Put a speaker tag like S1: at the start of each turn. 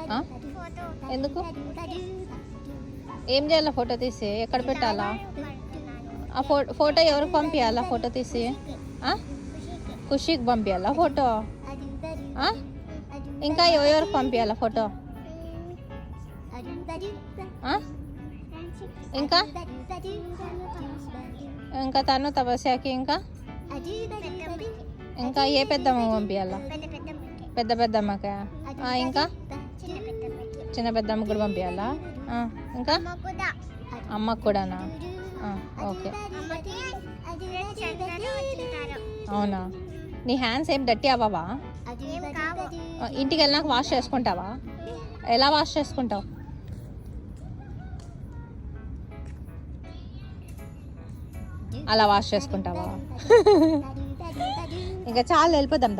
S1: ఆ? ఎందుకు ఏం చేయాలా ఫోటో తీసి ఎక్కడ పెట్టాలా ఆ ఫోటో ఎవరికి పంపించాలా ఫోటో తీసి ఆ? ఖుషికి పంపించాలా ఫోటో ఆ? ఇంకా ఎవరికి పంపించాలా ఫోటో ఆ? ఇంకా ఇంకా తను తపస్యాకి ఇంకా ఇంకా ఏ పెద్దమ్మ పంపించాలా పెద్ద పెద్దమ్మకా ఇంకా చిన్న పెద్దమ్మ కూడా పంపించాలా ఇంకా అమ్మకు కూడానా ఓకే అవునా నీ హ్యాండ్స్ ఏం డట్టి అవ్వవా ఇంటికి వెళ్ళినాక వాష్ చేసుకుంటావా ఎలా వాష్ చేసుకుంటావు అలా వాష్ చేసుకుంటావా ఇంకా చాలా వెళ్ళిపోదాం